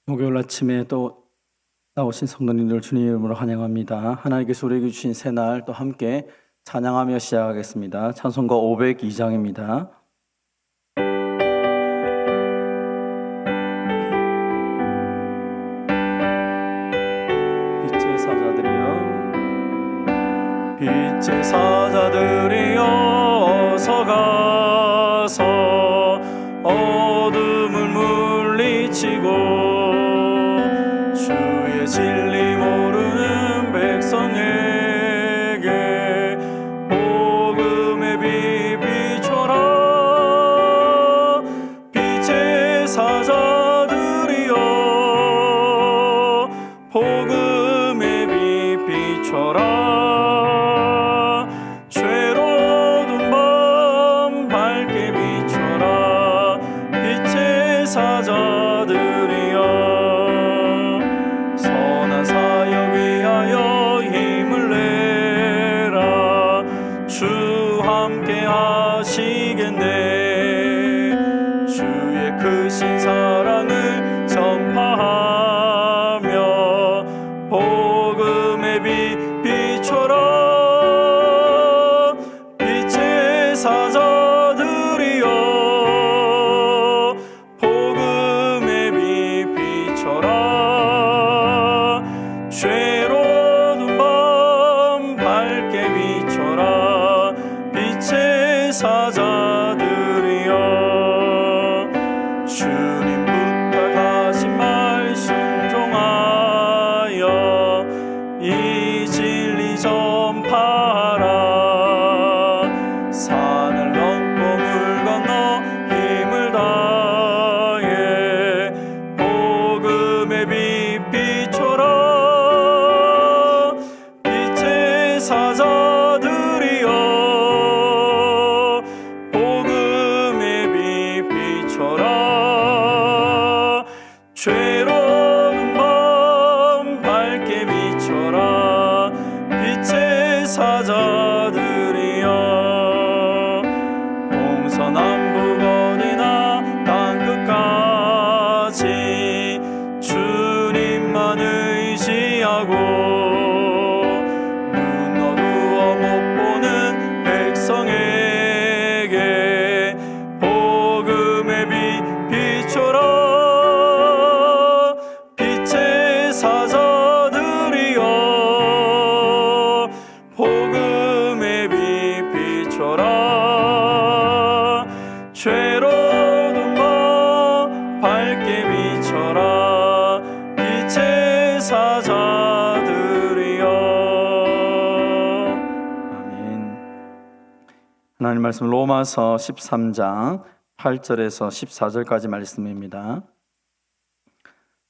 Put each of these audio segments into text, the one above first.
목요일 아침에 또 나오신 성도님들 주님 이름으로 환영합니다. 하나님께서 우리에게 주신 새날 또 함께 찬양하며 시작하겠습니다. 찬송가 502장입니다. 빛의 사자들이여, 빛의 사자들이여, 어서 가서 어둠을 물리치고 주의 진리 모르는 백성에게 복음의 빛 비춰라. 빛의 사자들이여, 복음의 빛 비춰라. 죄로운 밤 밝게 비춰라. 빛의 사자들이여, 선한 사역 위하여 힘을 내라. 주 함께 하시겠네. 주의 크신 사랑을 전파하며 복음의 빛 비춰라. 빛의 사자들이여, 복음의 빛 비춰라. 죄로운 밤 밝게 비춰라. 빛의 사자들이여, 주님 부탁하신 말 순종하여 이 진리 전파하라. 산을 넘고 물 건너 힘을 다해 복음의 빛 비춰라. 빛의 사자들이여, 복음의 빛 비춰라. 죄로운 밤 밝게 비춰라. 빛의 사자들이여, 동서남북 어디나 땅끝까지 주님만 의지하고 눈 어두워 못 보는 백성에게 복음의 빛 비춰라. 빛의 사자들이여, 복음의 빛 비춰라. 죄로운 밤 밝게 비춰라. 빛의 사자들이여. 아멘. 하나님 말씀 로마서 13장 8절에서 14절까지 말씀입니다.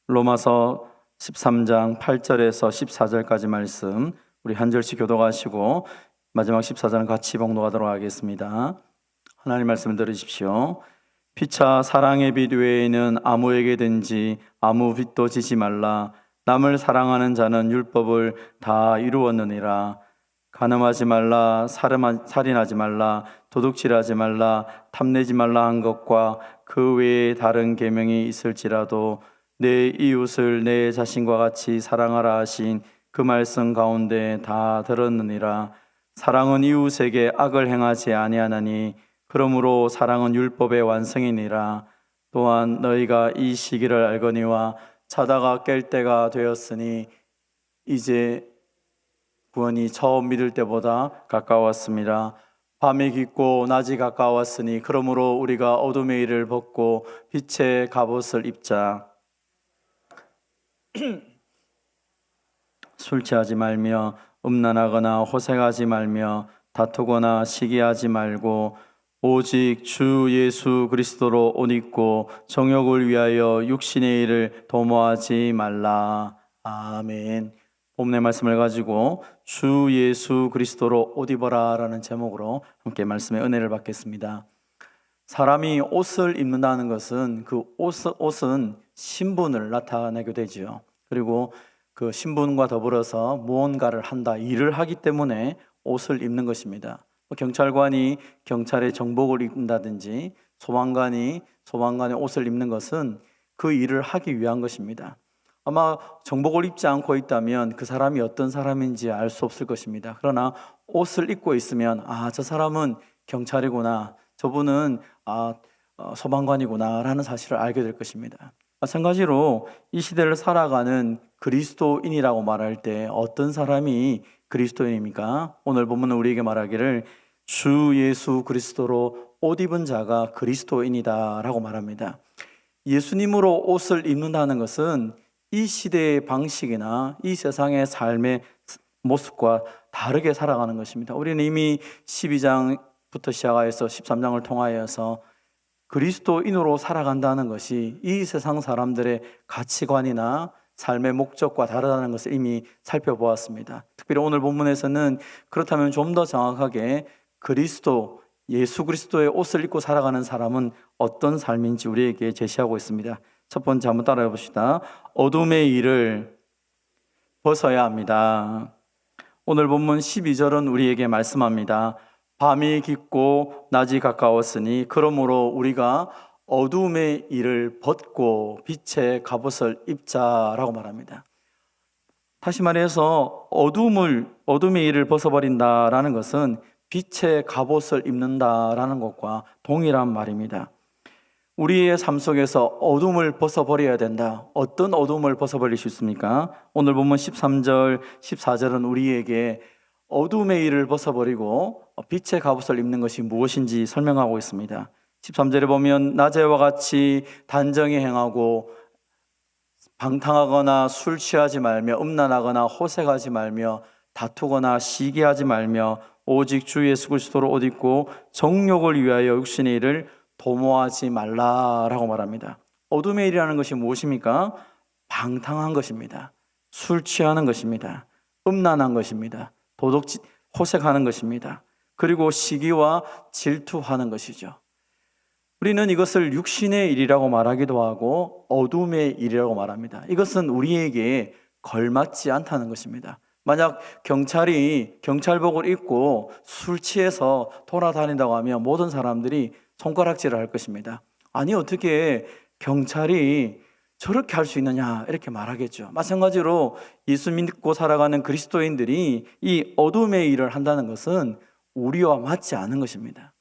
로마서 13장 8절에서 14절까지 말씀 우리 한 절씩 교독하시고 마지막 14절은 같이 봉독하도록 하겠습니다. 하나님 말씀을 들으십시오. 피차 사랑의 빛 외에는 아무에게든지 아무 빛도 지지 말라. 남을 사랑하는 자는 율법을 다 이루었느니라. 간음하지 말라, 살인하지 말라, 도둑질하지 말라, 탐내지 말라 한 것과 그 외에 다른 계명이 있을지라도 내 이웃을 내 자신과 같이 사랑하라 하신 그 말씀 가운데 다 들었느니라. 사랑은 이웃에게 악을 행하지 아니하나니 그러므로 사랑은 율법의 완성이니라. 또한 너희가 이 시기를 알거니와 자다가 깰 때가 되었으니 이제 구원이 처음 믿을 때보다 가까웠습니다. 밤이 깊고 낮이 가까웠으니 그러므로 우리가 어둠의 일을 벗고 빛의 갑옷을 입자. 술 취하지 말며 음란하거나 호색하지 말며 다투거나 시기하지 말고 오직 주 예수 그리스도로 옷 입고 정욕을 위하여 육신의 일을 도모하지 말라. 아멘. 본문의 말씀을 가지고 주 예수 그리스도로 옷 입어라 라는 제목으로 함께 말씀의 은혜를 받겠습니다. 사람이 옷을 입는다는 것은 그 옷은 신분을 나타내게 되지요. 그리고 그 신분과 더불어서 무언가를 한다, 일을 하기 때문에 옷을 입는 것입니다. 경찰관이 경찰의 정복을 입는다든지 소방관이 소방관의 옷을 입는 것은 그 일을 하기 위한 것입니다. 아마 정복을 입지 않고 있다면 그 사람이 어떤 사람인지 알 수 없을 것입니다. 그러나 옷을 입고 있으면 저 사람은 경찰이구나, 저분은 소방관이구나 라는 사실을 알게 될 것입니다. 마찬가지로 이 시대를 살아가는 그리스도인이라고 말할 때 어떤 사람이 그리스도인입니까? 오늘 본문은 우리에게 말하기를 주 예수 그리스도로 옷 입은 자가 그리스도인이다 라고 말합니다. 예수님으로 옷을 입는다는 것은 이 시대의 방식이나 이 세상의 삶의 모습과 다르게 살아가는 것입니다. 우리는 이미 12장부터 시작하여서 13장을 통하여서 그리스도인으로 살아간다는 것이 이 세상 사람들의 가치관이나 삶의 목적과 다르다는 것을 이미 살펴보았습니다. 특별히 오늘 본문에서는 그렇다면 좀 더 정확하게 그리스도, 예수 그리스도의 옷을 입고 살아가는 사람은 어떤 삶인지 우리에게 제시하고 있습니다. 첫 번째 한번 따라해 봅시다. 어둠의 일을 벗어야 합니다. 오늘 본문 12절은 우리에게 말씀합니다. 밤이 깊고 낮이 가까웠으니 그러므로 우리가 어둠의 일을 벗고 빛의 갑옷을 입자라고 말합니다. 다시 말해서 어둠의 일을 벗어버린다라는 것은 빛의 갑옷을 입는다라는 것과 동일한 말입니다. 우리의 삶 속에서 어둠을 벗어버려야 된다. 어떤 어둠을 벗어버릴 수 있습니까? 오늘 보면 13절, 14절은 우리에게 어둠의 일을 벗어버리고 빛의 갑옷을 입는 것이 무엇인지 설명하고 있습니다. 13절에 보면 낮에와 같이 단정히 행하고 방탕하거나 술 취하지 말며 음란하거나 호색하지 말며 다투거나 시기하지 말며 오직 주 예수 그리스도로 옷 입고 정욕을 위하여 육신의 일을 도모하지 말라라고 말합니다. 어둠의 일이라는 것이 무엇입니까? 방탕한 것입니다. 술 취하는 것입니다. 음란한 것입니다. 호색하는 것입니다. 그리고 시기와 질투하는 것이죠. 우리는 이것을 육신의 일이라고 말하기도 하고 어둠의 일이라고 말합니다. 이것은 우리에게 걸맞지 않다는 것입니다. 만약 경찰이 경찰복을 입고 술 취해서 돌아다닌다고 하면 모든 사람들이 손가락질을 할 것입니다. 아니 어떻게 경찰이 저렇게 할 수 있느냐 이렇게 말하겠죠. 마찬가지로 예수 믿고 살아가는 그리스도인들이 이 어둠의 일을 한다는 것은 우리와 맞지 않은 것입니다.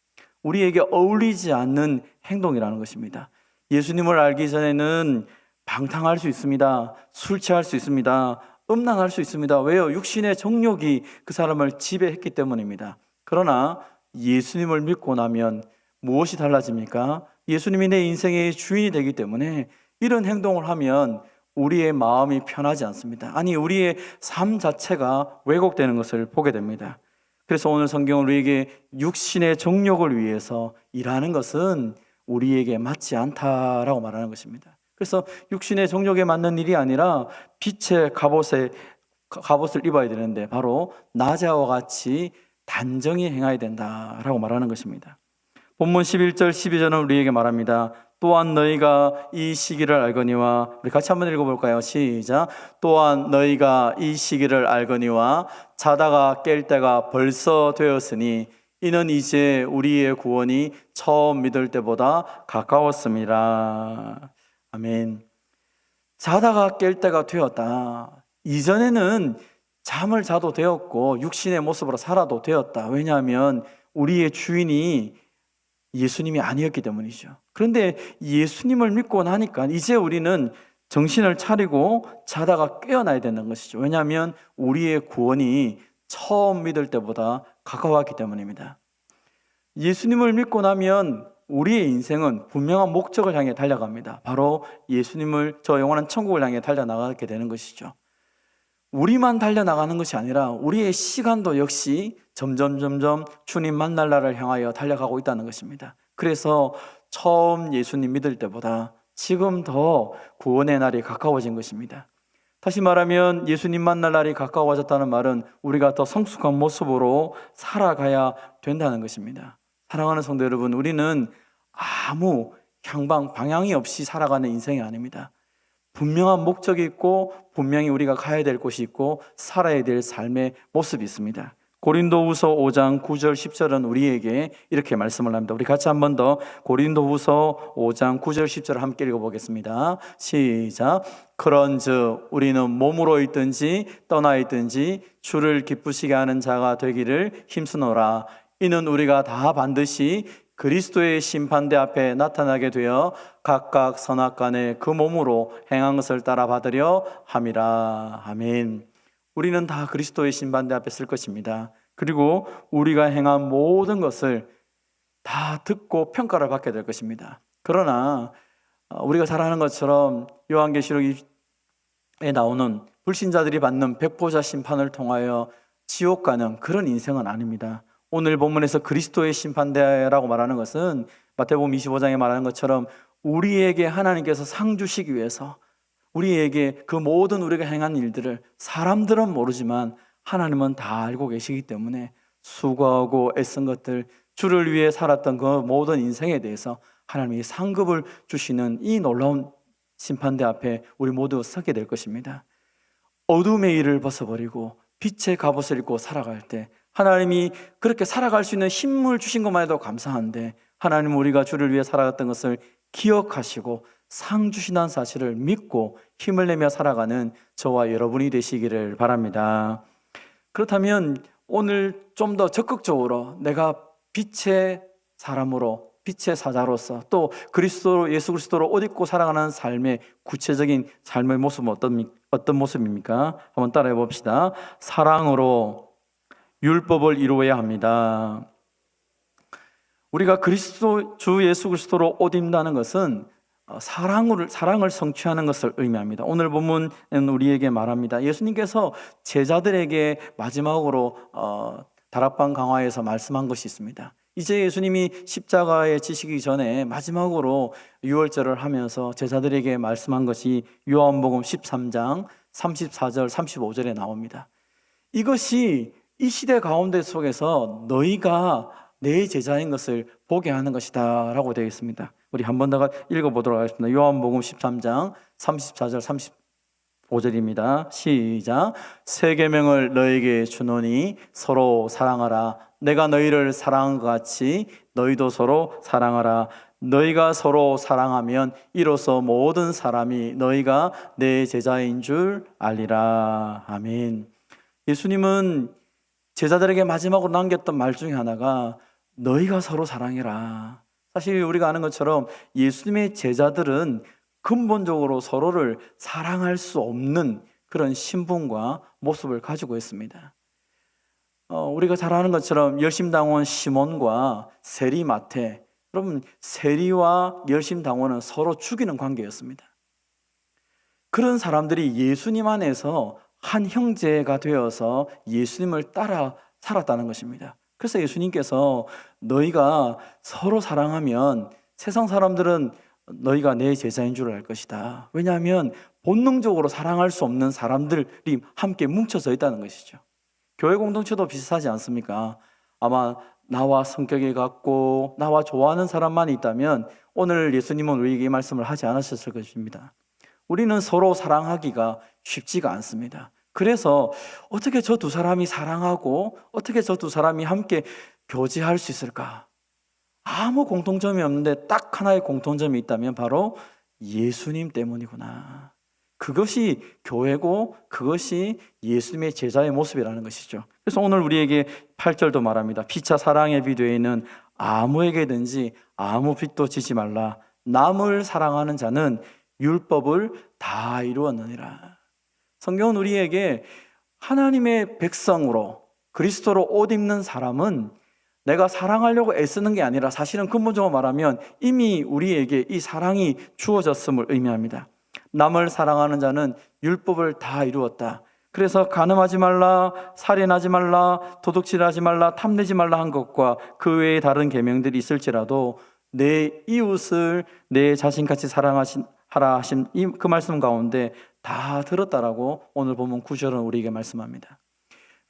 우리에게 어울리지 않는 행동이라는 것입니다. 예수님을 알기 전에는 방탕할 수 있습니다. 술 취할 수 있습니다. 음란할 수 있습니다. 왜요? 육신의 정욕이 그 사람을 지배했기 때문입니다. 그러나 예수님을 믿고 나면 무엇이 달라집니까? 예수님이 내 인생의 주인이 되기 때문에 이런 행동을 하면 우리의 마음이 편하지 않습니다. 아니 우리의 삶 자체가 왜곡되는 것을 보게 됩니다. 그래서 오늘 성경은 우리에게 육신의 정욕을 위해서 일하는 것은 우리에게 맞지 않다라고 말하는 것입니다. 그래서 육신의 정욕에 맞는 일이 아니라 빛의 갑옷을 입어야 되는데 바로 낮에와 같이 단정히 행해야 된다라고 말하는 것입니다. 본문 11절 12절은 우리에게 말합니다. 또한 너희가 이 시기를 알거니와, 우리 같이 한번 읽어볼까요? 시작. 또한 너희가 이 시기를 알거니와 자다가 깰 때가 벌써 되었으니 이는 이제 우리의 구원이 처음 믿을 때보다 가까웠습니다. 아멘. 자다가 깰 때가 되었다. 이전에는 잠을 자도 되었고 육신의 모습으로 살아도 되었다. 왜냐하면 우리의 주인이 예수님이 아니었기 때문이죠. 그런데 예수님을 믿고 나니까 이제 우리는 정신을 차리고 자다가 깨어나야 되는 것이죠. 왜냐하면 우리의 구원이 처음 믿을 때보다 가까웠기 때문입니다. 예수님을 믿고 나면 우리의 인생은 분명한 목적을 향해 달려갑니다. 바로 예수님을, 저 영원한 천국을 향해 달려나가게 되는 것이죠. 우리만 달려나가는 것이 아니라 우리의 시간도 역시 점점 주님 만날 날을 향하여 달려가고 있다는 것입니다. 그래서 처음 예수님 믿을 때보다 지금 더 구원의 날이 가까워진 것입니다. 다시 말하면 예수님 만날 날이 가까워졌다는 말은 우리가 더 성숙한 모습으로 살아가야 된다는 것입니다. 사랑하는 성도 여러분, 우리는 아무 방향이 없이 살아가는 인생이 아닙니다. 분명한 목적이 있고 분명히 우리가 가야 될 곳이 있고 살아야 될 삶의 모습이 있습니다. 고린도후서 5장 9절 10절은 우리에게 이렇게 말씀을 합니다. 우리 같이 한 번 더 고린도후서 5장 9절 10절을 함께 읽어보겠습니다. 시작. 그런즉 우리는 몸으로 있든지 떠나 있든지 주를 기쁘시게 하는 자가 되기를 힘쓰노라. 이는 우리가 다 반드시 그리스도의 심판대 앞에 나타나게 되어 각각 선악간에 그 몸으로 행한 것을 따라 받으려 함이라. 아멘. 우리는 다 그리스도의 심판대 앞에 설 것입니다. 그리고 우리가 행한 모든 것을 다 듣고 평가를 받게 될 것입니다. 그러나 우리가 잘 아는 것처럼 요한계시록에 나오는 불신자들이 받는 백보자 심판을 통하여 지옥 가는 그런 인생은 아닙니다. 오늘 본문에서 그리스도의 심판대라고 말하는 것은 마태복음 25장에 말하는 것처럼 우리에게 하나님께서 상 주시기 위해서 우리에게 그 모든 우리가 행한 일들을 사람들은 모르지만 하나님은 다 알고 계시기 때문에 수고하고 애쓴 것들, 주를 위해 살았던 그 모든 인생에 대해서 하나님이 상급을 주시는 이 놀라운 심판대 앞에 우리 모두 서게 될 것입니다. 어둠의 일을 벗어버리고 빛의 갑옷을 입고 살아갈 때 하나님이 그렇게 살아갈 수 있는 힘을 주신 것만 해도 감사한데 하나님은 우리가 주를 위해 살아갔던 것을 기억하시고 상 주신다는 사실을 믿고 힘을 내며 살아가는 저와 여러분이 되시기를 바랍니다. 그렇다면 오늘 좀 더 적극적으로 내가 빛의 사람으로, 빛의 사자로서 또 예수 그리스도로 옷 입고 살아가는 삶의 구체적인 삶의 모습은 어떤 모습입니까? 한번 따라해 봅시다. 사랑으로 율법을 이루어야 합니다. 우리가 주 예수 그리스도로 옷 입는다는 것은 사랑을 성취하는 것을 의미합니다. 오늘 본문은 우리에게 말합니다. 예수님께서 제자들에게 마지막으로 다락방 강화에서 말씀한 것이 있습니다. 이제 예수님이 십자가에 지시기 전에 마지막으로 유월절을 하면서 제자들에게 말씀한 것이 요한복음 13장 34절 35절에 나옵니다. 이것이 이 시대 가운데 속에서 너희가 내 제자인 것을 보게 하는 것이다 라고 되어 있습니다. 우리 한 번 더 읽어보도록 하겠습니다. 요한복음 13장 34절 35절입니다. 시작. 새 계명을 너에게 주노니 서로 사랑하라. 내가 너희를 사랑한 것 같이 너희도 서로 사랑하라. 너희가 서로 사랑하면 이로써 모든 사람이 너희가 내 제자인 줄 알리라. 아멘. 예수님은 제자들에게 마지막으로 남겼던 말 중에 하나가 너희가 서로 사랑해라. 사실 우리가 아는 것처럼 예수님의 제자들은 근본적으로 서로를 사랑할 수 없는 그런 신분과 모습을 가지고 있습니다. 우리가 잘 아는 것처럼 열심당원 시몬과 세리 마태, 여러분 세리와 열심당원은 서로 죽이는 관계였습니다. 그런 사람들이 예수님 안에서 한 형제가 되어서 예수님을 따라 살았다는 것입니다. 그래서 예수님께서 너희가 서로 사랑하면 세상 사람들은 너희가 내 제자인 줄 알 것이다. 왜냐하면 본능적으로 사랑할 수 없는 사람들이 함께 뭉쳐져 있다는 것이죠. 교회 공동체도 비슷하지 않습니까? 아마 나와 성격이 같고 나와 좋아하는 사람만 있다면 오늘 예수님은 우리에게 이 말씀을 하지 않으셨을 것입니다. 우리는 서로 사랑하기가 쉽지가 않습니다. 그래서 어떻게 저 두 사람이 사랑하고 어떻게 저 두 사람이 함께 교제할 수 있을까? 아무 공통점이 없는데 딱 하나의 공통점이 있다면 바로 예수님 때문이구나. 그것이 교회고 그것이 예수님의 제자의 모습이라는 것이죠. 그래서 오늘 우리에게 8절도 말합니다. 피차 사랑에 비되어 있는 아무에게든지 아무 빚도 지지 말라. 남을 사랑하는 자는 율법을 다 이루었느니라. 성경은 우리에게 하나님의 백성으로 그리스도로 옷 입는 사람은 내가 사랑하려고 애쓰는 게 아니라 사실은 근본적으로 말하면 이미 우리에게 이 사랑이 주어졌음을 의미합니다. 남을 사랑하는 자는 율법을 다 이루었다. 그래서 간음하지 말라, 살인하지 말라, 도둑질하지 말라, 탐내지 말라 한 것과 그 외에 다른 계명들이 있을지라도 내 이웃을 내 자신같이 사랑하라 하신 그 말씀 가운데 다 들었다라고 오늘 보면 9절은 우리에게 말씀합니다.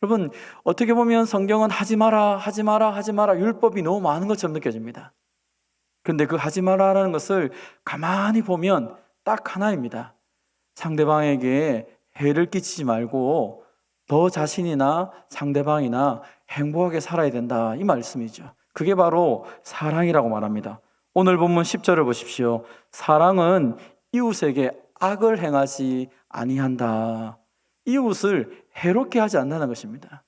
여러분 어떻게 보면 성경은 하지 마라 하지 마라 하지 마라 율법이 너무 많은 것처럼 느껴집니다. 그런데 그 하지 마라라는 것을 가만히 보면 딱 하나입니다. 상대방에게 해를 끼치지 말고 너 자신이나 상대방이나 행복하게 살아야 된다, 이 말씀이죠. 그게 바로 사랑이라고 말합니다. 오늘 본문 10절을 보십시오. 사랑은 이웃에게 악을 행하지 아니한다. 이웃을 해롭게 하지 않는다는 것입니다.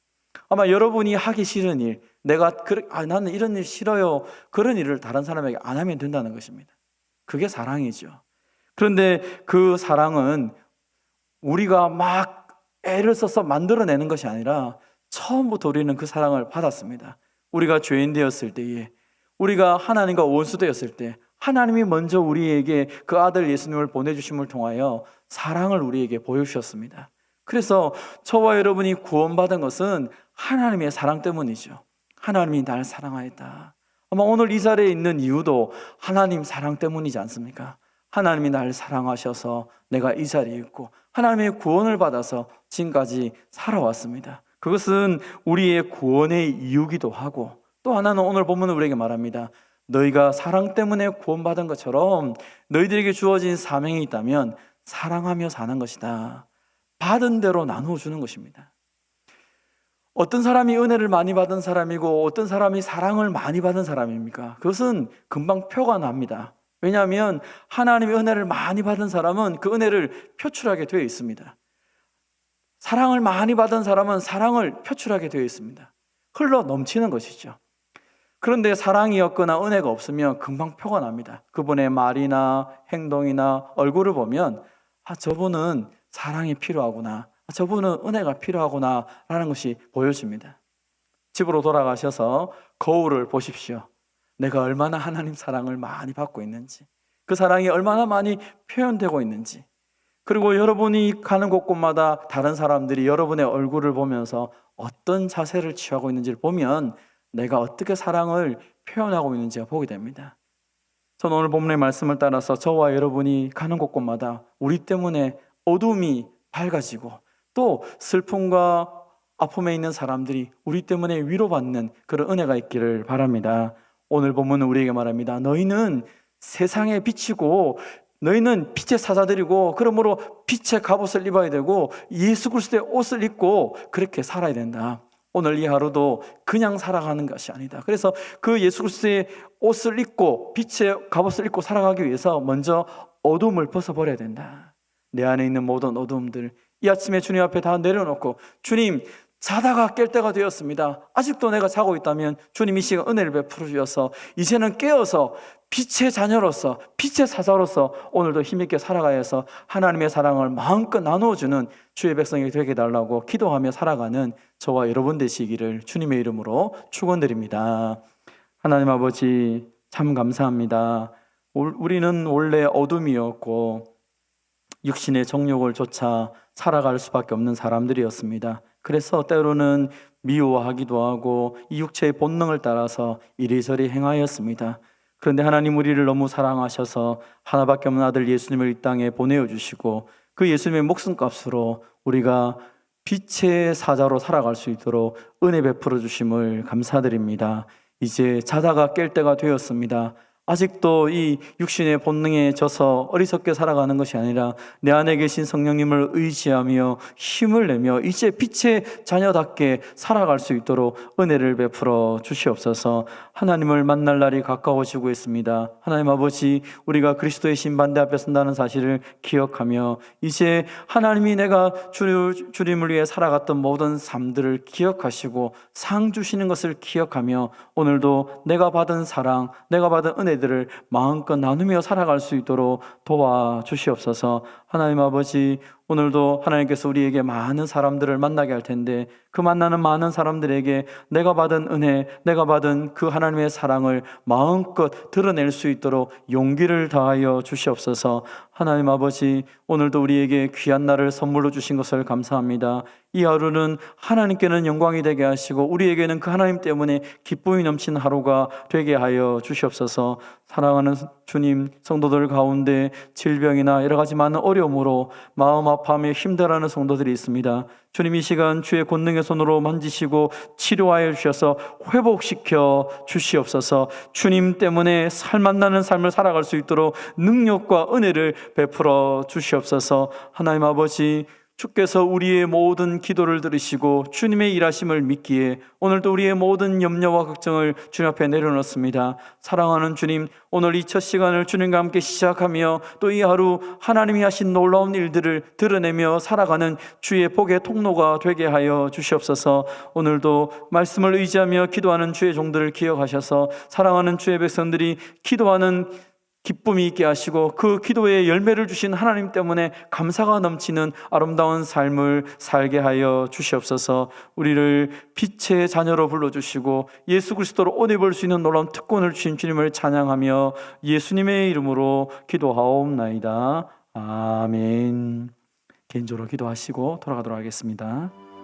아마 여러분이 하기 싫은 일, 나는 이런 일 싫어요, 그런 일을 다른 사람에게 안 하면 된다는 것입니다. 그게 사랑이죠. 그런데 그 사랑은 우리가 막 애를 써서 만들어내는 것이 아니라 처음부터 우리는 그 사랑을 받았습니다. 우리가 죄인 되었을 때에, 우리가 하나님과 원수 되었을 때 하나님이 먼저 우리에게 그 아들 예수님을 보내주심을 통하여 사랑을 우리에게 보여주셨습니다. 그래서 저와 여러분이 구원받은 것은 하나님의 사랑 때문이죠. 하나님이 날 사랑하였다. 아마 오늘 이 자리에 있는 이유도 하나님 사랑 때문이지 않습니까? 하나님이 날 사랑하셔서 내가 이 자리에 있고 하나님의 구원을 받아서 지금까지 살아왔습니다. 그것은 우리의 구원의 이유기도 하고, 또 하나는 오늘 본문은 우리에게 말합니다. 너희가 사랑 때문에 구원받은 것처럼 너희들에게 주어진 사명이 있다면 사랑하며 사는 것이다. 받은 대로 나누어 주는 것입니다. 어떤 사람이 은혜를 많이 받은 사람이고 어떤 사람이 사랑을 많이 받은 사람입니까? 그것은 금방 표가 납니다. 왜냐하면 하나님의 은혜를 많이 받은 사람은 그 은혜를 표출하게 되어 있습니다. 사랑을 많이 받은 사람은 사랑을 표출하게 되어 있습니다. 흘러 넘치는 것이죠. 그런데 사랑이 없거나 은혜가 없으면 금방 표가 납니다. 그분의 말이나 행동이나 얼굴을 보면 저분은 사랑이 필요하구나, 저분은 은혜가 필요하구나 라는 것이 보여집니다. 집으로 돌아가셔서 거울을 보십시오. 내가 얼마나 하나님 사랑을 많이 받고 있는지, 그 사랑이 얼마나 많이 표현되고 있는지, 그리고 여러분이 가는 곳곳마다 다른 사람들이 여러분의 얼굴을 보면서 어떤 자세를 취하고 있는지를 보면 내가 어떻게 사랑을 표현하고 있는지가 보게 됩니다. 저는 오늘 본문의 말씀을 따라서 저와 여러분이 가는 곳곳마다 우리 때문에 어둠이 밝아지고 또 슬픔과 아픔에 있는 사람들이 우리 때문에 위로받는 그런 은혜가 있기를 바랍니다. 오늘 본문은 우리에게 말합니다. 너희는 세상에 비치고 너희는 빛의 사자들이고 그러므로 빛의 갑옷을 입어야 되고 예수 그리스도의 옷을 입고 그렇게 살아야 된다. 오늘 이 하루도 그냥 살아가는 것이 아니다. 그래서 그 예수 그리스도의 옷을 입고 빛의 갑옷을 입고 살아가기 위해서 먼저 어둠을 벗어버려야 된다. 내 안에 있는 모든 어둠들 이 아침에 주님 앞에 다 내려놓고, 주님, 자다가 깰 때가 되었습니다. 아직도 내가 자고 있다면 주님 이 시간 은혜를 베풀어 주셔서 이제는 깨어서 빛의 자녀로서 빛의 사자로서 오늘도 힘있게 살아가야 해서 하나님의 사랑을 마음껏 나누어주는 주의 백성이 되게 해달라고 기도하며 살아가는 저와 여러분 되시기를 주님의 이름으로 축원드립니다. 하나님 아버지, 참 감사합니다. 우리는 원래 어둠이었고 육신의 정욕을 쫓아 살아갈 수밖에 없는 사람들이었습니다. 그래서 때로는 미워하기도 하고 이 육체의 본능을 따라서 이리저리 행하였습니다. 그런데 하나님 우리를 너무 사랑하셔서 하나밖에 없는 아들 예수님을 이 땅에 보내어 주시고 그 예수님의 목숨값으로 우리가 빛의 사자로 살아갈 수 있도록 은혜 베풀어 주심을 감사드립니다. 이제 자다가 깰 때가 되었습니다. 아직도 이 육신의 본능에 져서 어리석게 살아가는 것이 아니라 내 안에 계신 성령님을 의지하며 힘을 내며 이제 빛의 자녀답게 살아갈 수 있도록 은혜를 베풀어 주시옵소서. 하나님을 만날 날이 가까워지고 있습니다. 하나님 아버지, 우리가 그리스도의 신반대 앞에 선다는 사실을 기억하며 이제 하나님이 내가 주님을 위해 살아갔던 모든 삶들을 기억하시고 상 주시는 것을 기억하며 오늘도 내가 받은 사랑, 내가 받은 은혜들을 마음껏 나누며 살아갈 수 있도록 도와주시옵소서. 하나님 아버지, 오늘도 하나님께서 우리에게 많은 사람들을 만나게 할 텐데 그 만나는 많은 사람들에게 내가 받은 은혜, 내가 받은 그 하나님의 사랑을 마음껏 드러낼 수 있도록 용기를 다하여 주시옵소서. 하나님 아버지, 오늘도 우리에게 귀한 날을 선물로 주신 것을 감사합니다. 이 하루는 하나님께는 영광이 되게 하시고 우리에게는 그 하나님 때문에 기쁨이 넘치는 하루가 되게 하여 주시옵소서. 사랑하는 주님, 성도들 가운데 질병이나 여러 가지 많은 어려움으로 마음 아파하며 힘들어하는 성도들이 있습니다. 주님, 이 시간 주의 권능의 손으로 만지시고 치료하여 주셔서 회복시켜 주시옵소서. 주님 때문에 살맛나는 삶을 살아갈 수 있도록 능력과 은혜를 베풀어 주시옵소서. 하나님 아버지, 주께서 우리의 모든 기도를 들으시고 주님의 일하심을 믿기에 오늘도 우리의 모든 염려와 걱정을 주님 앞에 내려놓습니다. 사랑하는 주님, 오늘 이 첫 시간을 주님과 함께 시작하며 또 이 하루 하나님이 하신 놀라운 일들을 드러내며 살아가는 주의 복의 통로가 되게 하여 주시옵소서. 오늘도 말씀을 의지하며 기도하는 주의 종들을 기억하셔서 사랑하는 주의 백성들이 기도하는 기쁨이 있게 하시고 그 기도에 열매를 주신 하나님 때문에 감사가 넘치는 아름다운 삶을 살게 하여 주시옵소서. 우리를 빛의 자녀로 불러주시고 예수 그리스도로 옷 입을 수 있는 놀라운 특권을 주신 주님을 찬양하며 예수님의 이름으로 기도하옵나이다. 아멘. 개인적으로 기도하시고 돌아가도록 하겠습니다.